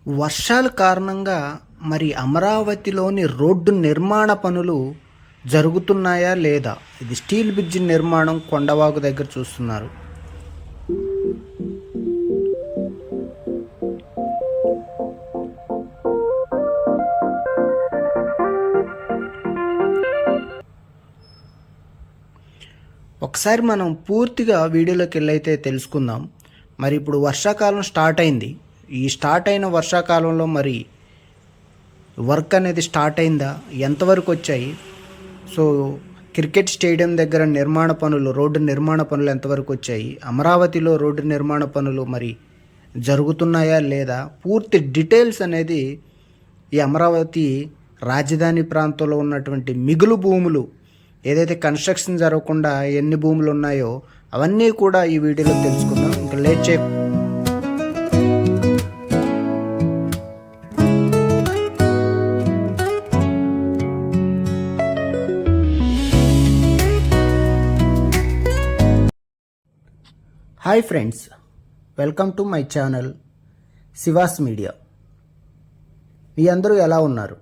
వర్షాల కారణంగా మరి అమరావతిలోని రోడ్డు నిర్మాణ పనులు జరుగుతున్నాయా లేదా? ఇది స్టీల్ బ్రిడ్జి నిర్మాణం కొండవాగు దగ్గర చూస్తున్నారు. ఒకసారి మనం పూర్తిగా వీడియోలోకి వెళ్ళైతే తెలుసుకుందాం. మరి ఇప్పుడు వర్షాకాలం స్టార్ట్ అయింది. ఈ స్టార్ట్ అయిన వర్షాకాలంలో మరి వర్క్ అనేది స్టార్ట్ అయిందా, ఎంతవరకు వచ్చాయి? సో క్రికెట్ స్టేడియం దగ్గర నిర్మాణ పనులు, రోడ్డు నిర్మాణ పనులు ఎంతవరకు వచ్చాయి? అమరావతిలో రోడ్డు నిర్మాణ పనులు మరి జరుగుతున్నాయా లేదా? పూర్తి డీటెయిల్స్ అనేది ఈ అమరావతి రాజధాని ప్రాంతంలో ఉన్నటువంటి మిగులు భూములు, ఏదైతే కన్స్ట్రక్షన్ జరగకుండా ఎన్ని భూములు ఉన్నాయో అవన్నీ కూడా ఈ వీడియోలో తెలుసుకుందాం. ఇంకా లేట్ చే hi friends, welcome to my channel Shivas media. మీ అందరూ ఎలా ఉన్నారు?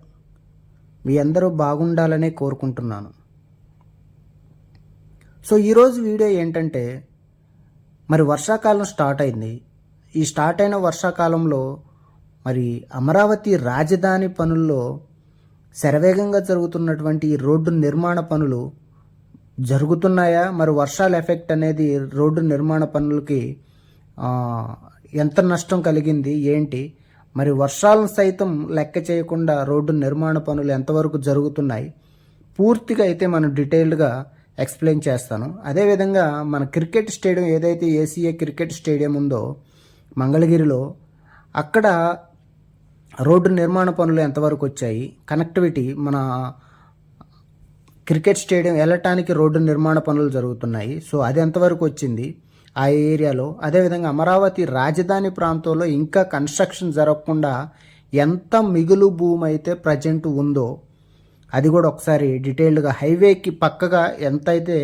మీ అందరూ బాగుండాలనే కోరుకుంటున్నాను. సో ఈరోజు వీడియో ఏంటంటే, మరి వర్షాకాలం స్టార్ట్ అయింది. ఈ స్టార్ట్ అయిన వర్షాకాలంలో మరి అమరావతి రాజధాని పనుల్లో శరవేగంగా జరుగుతున్నటువంటి ఈ రోడ్డు నిర్మాణ పనులు జరుగుతున్నాయా? మరి వర్షాల ఎఫెక్ట్ అనేది రోడ్డు నిర్మాణ పనులకి ఎంత నష్టం కలిగింది ఏంటి? మరి వర్షాలను సైతం లెక్క చేయకుండా రోడ్డు నిర్మాణ పనులు ఎంతవరకు జరుగుతున్నాయి పూర్తిగా అయితే మనం డీటెయిల్డ్గా ఎక్స్ప్లెయిన్ చేస్తాను. అదేవిధంగా మన క్రికెట్ స్టేడియం, ఏదైతే ఏసీఏ క్రికెట్ స్టేడియం ఉందో మంగళగిరిలో, అక్కడ రోడ్డు నిర్మాణ పనులు ఎంతవరకు వచ్చాయి, కనెక్టివిటీ, మన క్రికెట్ స్టేడియం వెళ్ళటానికి రోడ్డు నిర్మాణ పనులు జరుగుతున్నాయి. సో అది ఎంతవరకు వచ్చింది ఆ ఏరియాలో. అదేవిధంగా అమరావతి రాజధాని ప్రాంతంలో ఇంకా కన్స్ట్రక్షన్ జరగకుండా ఎంత మిగులు భూమి అయితే ప్రజెంట్ ఉందో అది కూడా ఒకసారి డీటెయిల్డ్గా, హైవేకి పక్కగా ఎంతైతే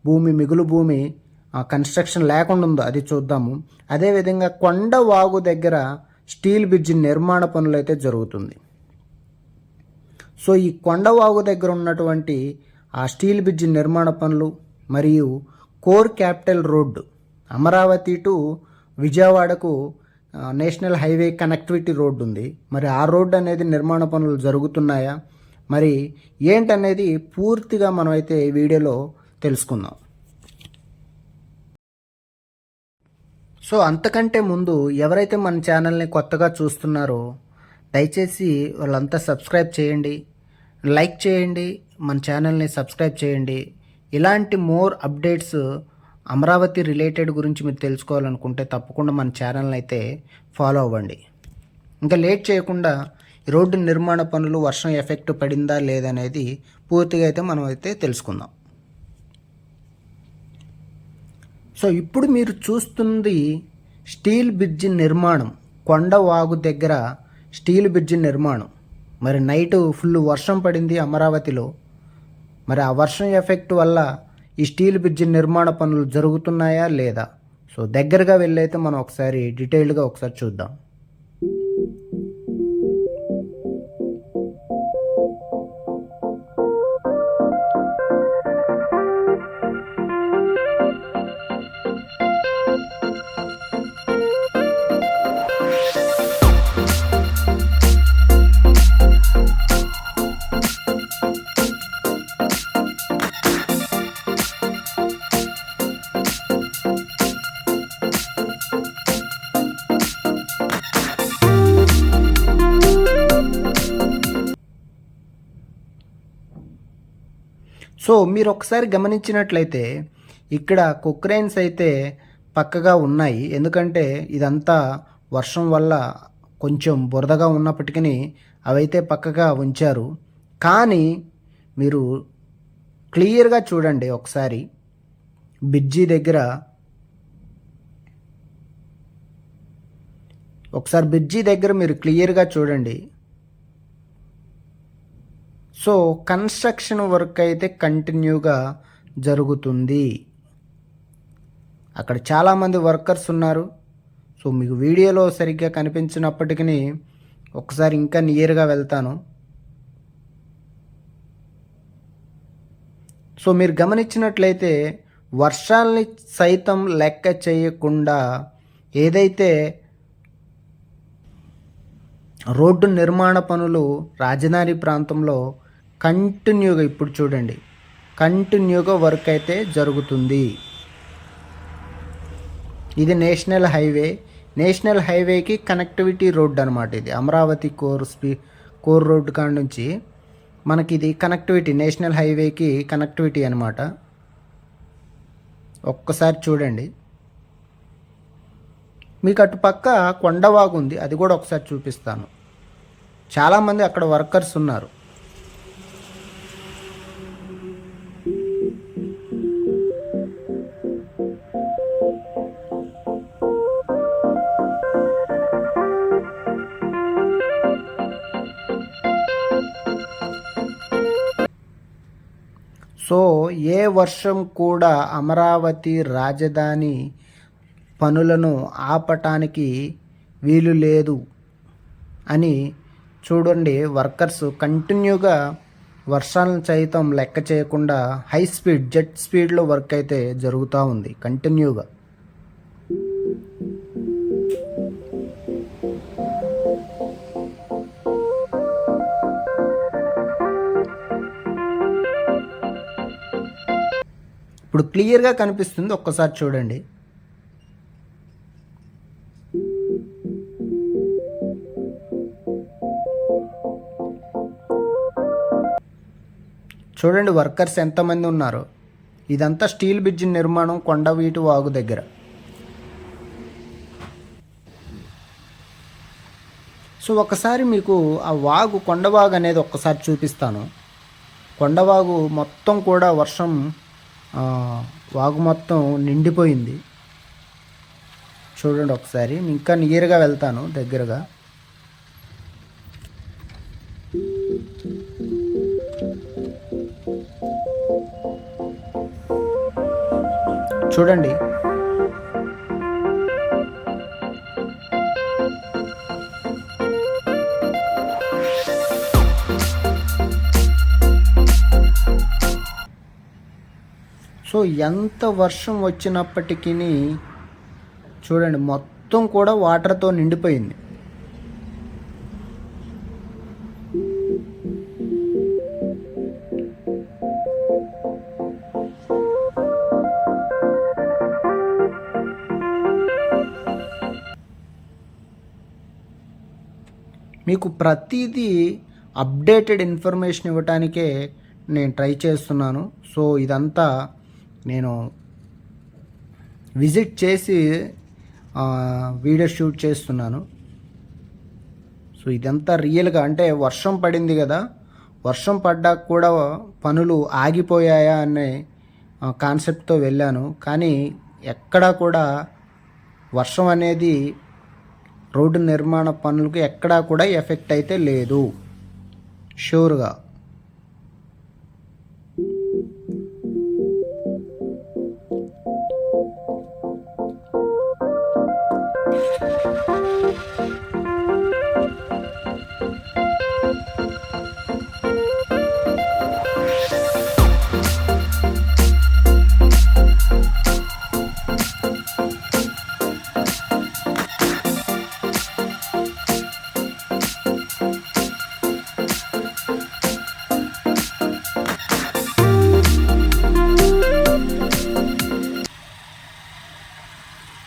భూమి, మిగులు భూమి కన్స్ట్రక్షన్ లేకుండా ఉందో అది చూద్దాము. అదేవిధంగా కొండవాగు దగ్గర స్టీల్ బ్రిడ్జి నిర్మాణ పనులు అయితే జరుగుతుంది. సో ఈ కొండవాగు దగ్గర ఉన్నటువంటి ఆ స్టీల్ బ్రిడ్జి నిర్మాణ పనులు మరియు core capital road, Amaravati to విజయవాడకు నేషనల్ హైవే కనెక్టివిటీ రోడ్డు ఉంది. మరి ఆ రోడ్డు అనేది నిర్మాణ పనులు జరుగుతున్నాయా, మరి ఏంటనేది పూర్తిగా మనం అయితే ఈ వీడియోలో తెలుసుకుందాం. సో అంతకంటే ముందు ఎవరైతే మన ఛానల్ని కొత్తగా చూస్తున్నారో దయచేసి వాళ్ళంతా సబ్స్క్రైబ్ చేయండి, లైక్ చేయండి, మన ఛానల్ని సబ్స్క్రైబ్ చేయండి. ఇలాంటి మోర్ అప్డేట్స్ అమరావతి రిలేటెడ్ గురించి మీరు తెలుసుకోవాలనుకుంటే తప్పకుండా మన ఛానల్ని అయితే ఫాలో అవ్వండి. ఇంకా లేట్ చేయకుండా రోడ్డు నిర్మాణ పనులు వర్షం ఎఫెక్ట్ పడిందా లేదనేది పూర్తిగా అయితే మనం అయితే తెలుసుకుందాం. సో ఇప్పుడు మీరు చూస్తుంది స్టీల్ బ్రిడ్జి నిర్మాణం, కొండవాగు దగ్గర స్టీల్ బ్రిడ్జి నిర్మాణం. మరి నైట్ ఫుల్ వర్షం పడింది అమరావతిలో. మరి ఆ వర్షం ఎఫెక్ట్ వల్ల ఈ స్టీల్ బ్రిడ్జి నిర్మాణ పనులు జరుగుతున్నాయా లేదా? సో దగ్గరగా వెళ్ళైతే మనం ఒకసారి డీటెయిల్డ్గా ఒకసారి చూద్దాం. సో మీరు ఒకసారి గమనించినట్లయితే ఇక్కడ కుక్రెయిన్స్ అయితే పక్కగా ఉన్నాయి. ఎందుకంటే ఇదంతా వర్షం వల్ల కొంచెం బురదగా ఉన్నప్పటికీ అవైతే పక్కగా ఉంచారు. కానీ మీరు క్లియర్గా చూడండి ఒకసారి, బ్రిడ్జి దగ్గర మీరు క్లియర్గా చూడండి. సో కన్స్ట్రక్షన్ వర్క్ అయితే కంటిన్యూగా జరుగుతుంది. అక్కడ చాలామంది వర్కర్స్ ఉన్నారు. సో మీకు వీడియోలో సరిగ్గా కనిపించినప్పటికీ ఒకసారి ఇంకా నియర్గా వెళ్తాను. సో మీరు గమనించినట్లయితే వర్షాలని సైతం లెక్క చేయకుండా ఏదైతే రోడ్డు నిర్మాణ పనులు రాజధాని ప్రాంతంలో కంటిన్యూగా ఇప్పుడు చూడండి కంటిన్యూగా వర్క్ అయితే జరుగుతుంది. ఇది నేషనల్ హైవేకి కనెక్టివిటీ రోడ్ అనమాట. ఇది అమరావతి కోర్ రోడ్డు కాడ నుంచి మనకి ఇది కనెక్టివిటీ, నేషనల్ హైవేకి కనెక్టివిటీ అనమాట. ఒక్కసారి చూడండి. మీకు అటుపక్క కొండవాగు ఉంది, అది కూడా ఒకసారి చూపిస్తాను. చాలామంది అక్కడ వర్కర్స్ ఉన్నారు. సో ఏ వర్షం కూడా అమరావతి రాజధాని పనులను ఆపటానికి వీలు లేదు అని చూడండి. వర్కర్స్ కంటిన్యూగా వర్షాలను సైతం లెక్క చేయకుండా జెట్ స్పీడ్లో వర్క్ అయితే జరుగుతూ ఉంది కంటిన్యూగా. ఇప్పుడు క్లియర్గా కనిపిస్తుంది, ఒక్కసారి చూడండి. చూడండి వర్కర్స్ ఎంతమంది ఉన్నారు. ఇదంతా స్టీల్ బ్రిడ్జ్ నిర్మాణం కొండవీటి వాగు దగ్గర. సో ఒకసారి మీకు ఆ కొండవాగు అనేది ఒక్కసారి చూపిస్తాను. కొండవాగు మొత్తం కూడా వర్షం వాగు మొత్తం నిండిపోయింది. చూడండి ఒకసారి, ఇంకా నియర్గా వెళ్తాను దగ్గరగా. చూడండి సో ఎంత వర్షం వచ్చినప్పటికీ చూడండి మొత్తం కూడా వాటర్తో నిండిపోయింది. మీకు ప్రతిదీ అప్డేటెడ్ ఇన్ఫర్మేషన్ ఇవ్వటానికే నేను ట్రై చేస్తున్నాను. సో ఇదంతా నేను విజిట్ చేసి వీడియో షూట్ చేస్తున్నాను. సో ఇదంతా రియల్గా, అంటే వర్షం పడింది కదా, వర్షం పడ్డాక కూడా పనులు ఆగిపోయాయా అనే కాన్సెప్ట్తో వెళ్ళాను. కానీ ఎక్కడా కూడా వర్షం అనేది రోడ్డు నిర్మాణ పనులకు ఎక్కడా కూడా ఎఫెక్ట్ అయితే లేదు షూర్గా.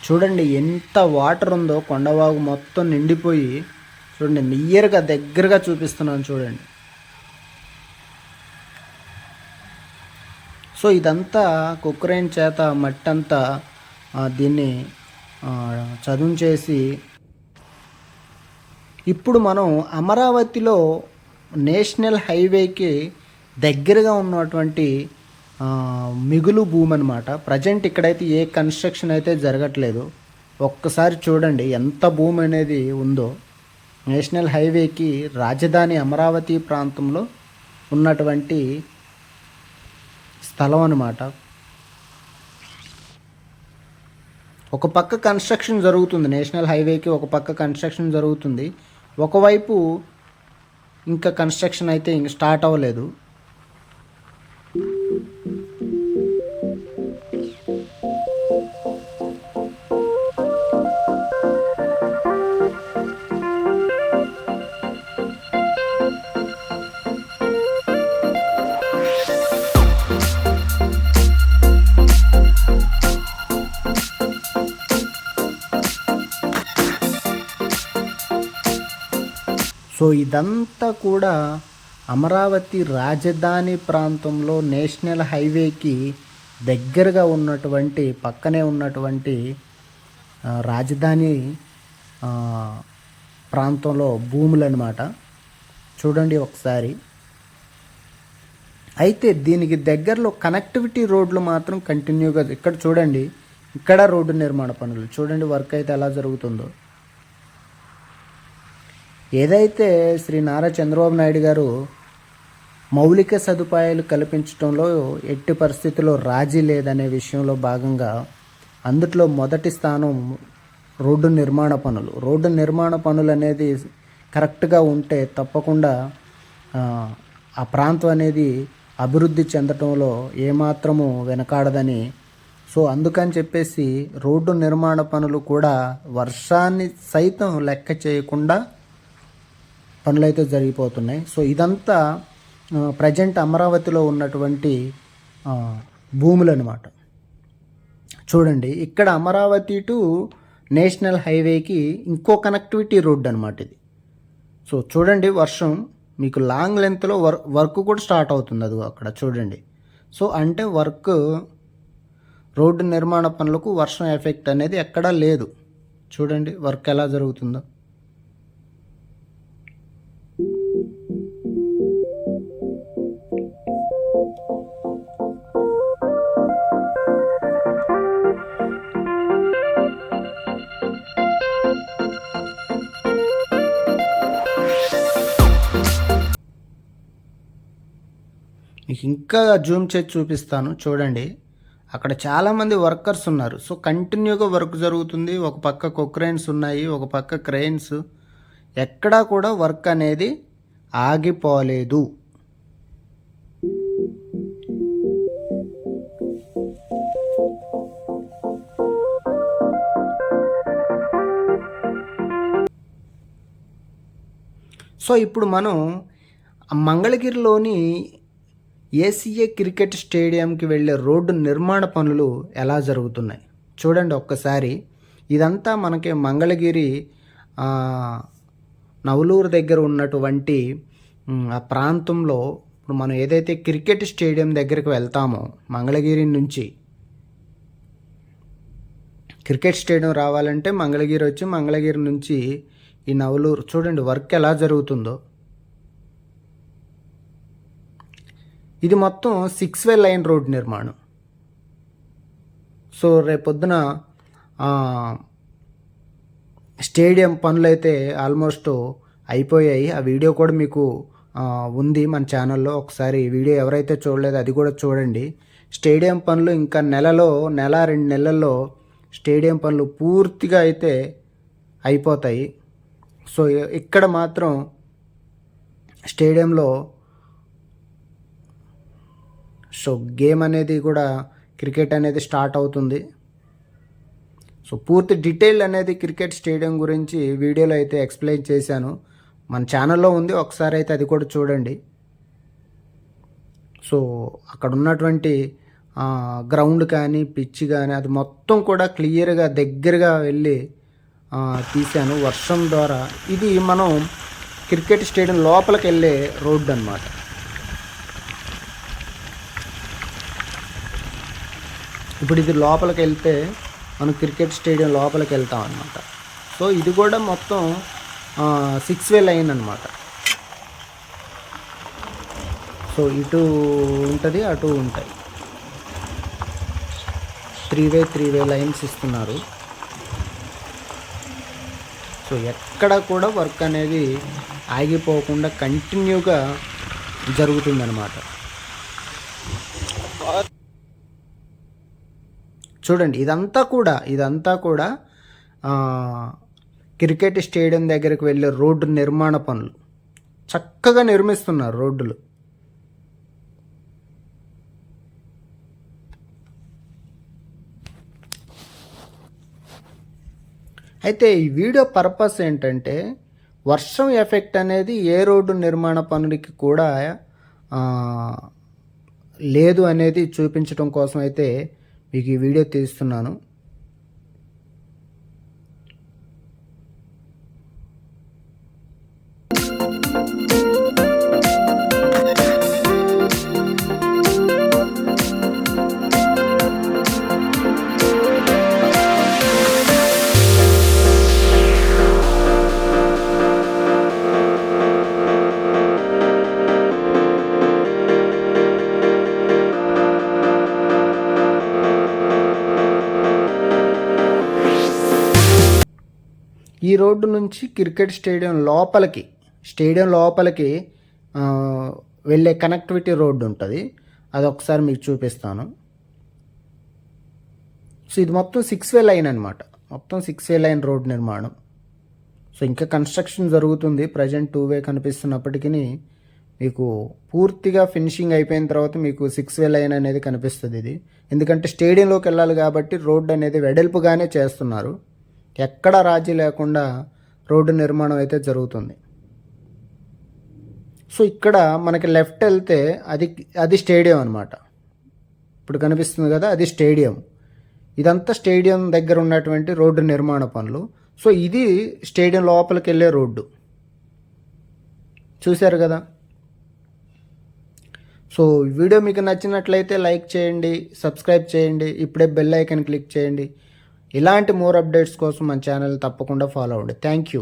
చూడండి ఎంత వాటర్ ఉందో, కొండవాగు మొత్తం నిండిపోయి. చూడండి నియర్గా దగ్గరగా చూపిస్తున్నాను చూడండి. సో ఇదంతా కుక్రెయిన్ చేత మట్టి అంతా దీన్ని చదును చేసి ఇప్పుడు మనం అమరావతిలో నేషనల్ హైవేకి దగ్గరగా ఉన్నటువంటి మిగులు భూమి అనమాట. ప్రజెంట్ ఇక్కడైతే ఏ కన్స్ట్రక్షన్ అయితే జరగట్లేదు. ఒక్కసారి చూడండి ఎంత భూమి అనేది ఉందో. నేషనల్ హైవేకి రాజధాని అమరావతి ప్రాంతంలో ఉన్నటువంటి స్థలం అన్నమాట. ఒక పక్క కన్స్ట్రక్షన్ జరుగుతుంది, నేషనల్ హైవేకి ఒక పక్క కన్స్ట్రక్షన్ జరుగుతుంది, ఒకవైపు ఇంకా కన్స్ట్రక్షన్ అయితే ఇంక స్టార్ట్ అవ్వలేదు. సో ఇదంతా కూడా అమరావతి రాజధాని ప్రాంతంలో నేషనల్ హైవేకి దగ్గరగా ఉన్నటువంటి పక్కనే ఉన్నటువంటి రాజధాని ప్రాంతంలో భూములు అన్నమాట. చూడండి ఒకసారి. అయితే దీనికి దగ్గరలో కనెక్టివిటీ రోడ్లు మాత్రం కంటిన్యూగా ఇక్కడ చూడండి, ఇక్కడ రోడ్డు నిర్మాణ పనులు చూడండి, వర్క్ అయితే ఎలా జరుగుతుందో. ఏదైతే శ్రీ నారా చంద్రబాబు నాయుడు గారు మౌలిక సదుపాయాలు కల్పించడంలో ఎట్టి పరిస్థితుల్లో రాజీ లేదనే విషయంలో భాగంగా అందుట్లో మొదటి స్థానం రోడ్డు నిర్మాణ పనులు అనేది కరెక్ట్గా ఉంటే తప్పకుండా ఆ ప్రాంతం అనేది అభివృద్ధి చెందటంలో ఏమాత్రము వెనకాడదని. సో అందుకని చెప్పేసి రోడ్డు నిర్మాణ పనులు కూడా వర్షాన్ని సైతం లెక్క చేయకుండా పనులు అయితే జరిగిపోతున్నాయి. సో ఇదంతా ప్రజెంట్ అమరావతిలో ఉన్నటువంటి భూములు అనమాట. చూడండి, ఇక్కడ అమరావతి టు నేషనల్ హైవేకి ఇంకో కనెక్టివిటీ రోడ్ అనమాట ఇది. సో చూడండి, వర్షం మీకు లాంగ్ లెంత్లో వర్క్ కూడా స్టార్ట్ అవుతుంది. అది అక్కడ చూడండి. సో అంటే రోడ్డు నిర్మాణ పనులకు వర్షం ఎఫెక్ట్ అనేది ఎక్కడా లేదు. చూడండి వర్క్ ఎలా జరుగుతుందో. మీకు ఇంకా జూమ్ చేసి చూపిస్తాను. చూడండి, అక్కడ చాలామంది వర్కర్స్ ఉన్నారు. సో కంటిన్యూగా వర్క్ జరుగుతుంది. ఒక పక్క కొక్రైన్స్ ఉన్నాయి, ఒక పక్క క్రెయిన్స్. ఎక్కడా కూడా వర్క్ అనేది ఆగిపోలేదు. సో ఇప్పుడు మనం మంగళగిరిలోని ఏసీఏ క్రికెట్ స్టేడియంకి వెళ్ళే రోడ్డు నిర్మాణ పనులు ఎలా జరుగుతున్నాయి చూడండి ఒక్కసారి. ఇదంతా మనకి మంగళగిరి నవలూరు దగ్గర ఉన్నటువంటి ఆ ప్రాంతంలో ఇప్పుడు మనం ఏదైతే క్రికెట్ స్టేడియం దగ్గరికి వెళ్తామో మంగళగిరి నుంచి, క్రికెట్ స్టేడియం రావాలంటే మంగళగిరి వచ్చి మంగళగిరి నుంచి ఈ నవలూరు చూడండి వర్క్ ఎలా జరుగుతుందో. ఇది మొత్తం 6-వే లైన్ రోడ్ నిర్మాణం. సో రేపొద్దున స్టేడియం పనులు అయితే ఆల్మోస్ట్ అయిపోయాయి. ఆ వీడియో కూడా మీకు ఉంది మన ఛానల్లో. ఒకసారి వీడియో ఎవరైతే చూడలేదో అది కూడా చూడండి. స్టేడియం పనులు ఇంకా 1-2 నెలల్లో స్టేడియం పనులు పూర్తిగా అయితే అయిపోతాయి. సో ఇక్కడ మాత్రం స్టేడియంలో గేమ్ అనేది కూడా క్రికెట్ అనేది స్టార్ట్ అవుతుంది. సో పూర్తి డీటెయిల్ అనేది క్రికెట్ స్టేడియం గురించి వీడియోలో అయితే ఎక్స్ప్లెయిన్ చేశాను. మన ఛానల్లో ఉంది, ఒకసారి అయితే అది కూడా చూడండి. సో అక్కడ ఉన్నటువంటి గ్రౌండ్ కానీ పిచ్ కానీ అది మొత్తం కూడా క్లియర్గా దగ్గరగా వెళ్ళి తీశాను వర్షం ద్వారా. ఇది మనం క్రికెట్ స్టేడియం లోపలికి వెళ్ళే రోడ్డు అన్నమాట. ఇప్పుడు ఇది లోపలికి వెళ్తే మనం క్రికెట్ స్టేడియం లోపలికి వెళ్తాం అన్నమాట. సో ఇది కూడా మొత్తం 6-వే లైన్ అన్నమాట. సో ఇటు ఉంటుంది, అటు ఉంటాయి. 3-వే లైన్స్ ఇస్తున్నారు. సో ఎక్కడ కూడా వర్క్ అనేది ఆగిపోకుండా కంటిన్యూగా జరుగుతుందన్నమాట. చూడండి ఇదంతా కూడా క్రికెట్ స్టేడియం దగ్గరికి వెళ్ళే రోడ్డు నిర్మాణ పనులు చక్కగా నిర్మిస్తున్నారు రోడ్డులు. అయితే ఈ వీడియో పర్పస్ ఏంటంటే వర్షం ఎఫెక్ట్ అనేది ఏ రోడ్డు నిర్మాణ పనులకి కూడా లేదు అనేది చూపించడం కోసం అయితే మీకు ఈ వీడియో తీస్తున్నాను. ఈ రోడ్డు నుంచి క్రికెట్ స్టేడియం లోపలికి వెళ్ళే కనెక్టివిటీ రోడ్డు ఉంటుంది. అది ఒకసారి మీకు చూపిస్తాను. సో ఇది మొత్తం 6 వే లైన్ అనమాట. మొత్తం 6 వే లైన్ రోడ్ నిర్మాణం. సో ఇంకా కన్స్ట్రక్షన్ జరుగుతుంది. ప్రజెంట్ 2 వే కనిపిస్తున్నప్పటికీ మీకు పూర్తిగా ఫినిషింగ్ అయిపోయిన తర్వాత మీకు 6 వే లైన్ అనేది కనిపిస్తుంది. ఇది ఎందుకంటే స్టేడియంలోకి వెళ్ళాలి కాబట్టి రోడ్డు అనేది వెడల్పుగానే చేస్తున్నారు. ఎక్కడ రాజీ లేకుండా రోడ్డు నిర్మాణం అయితే జరుగుతుంది. సో ఇక్కడ మనకి లెఫ్ట్ వెళ్తే అది స్టేడియం అనమాట. ఇప్పుడు కనిపిస్తుంది కదా, అది స్టేడియం. ఇదంతా స్టేడియం దగ్గర ఉన్నటువంటి రోడ్డు నిర్మాణ పనులు. సో ఇది స్టేడియం లోపలికి వెళ్ళే రోడ్డు. చూశారు కదా. సో వీడియో మీకు నచ్చినట్లయితే లైక్ చేయండి, సబ్స్క్రైబ్ చేయండి, ఇప్పుడే బెల్ ఐకాన్ క్లిక్ చేయండి. ఇలాంటి మోర్ అప్డేట్స్ కోసం మన ఛానల్ తప్పకుండా ఫాలో అవ్వండి. Thank you.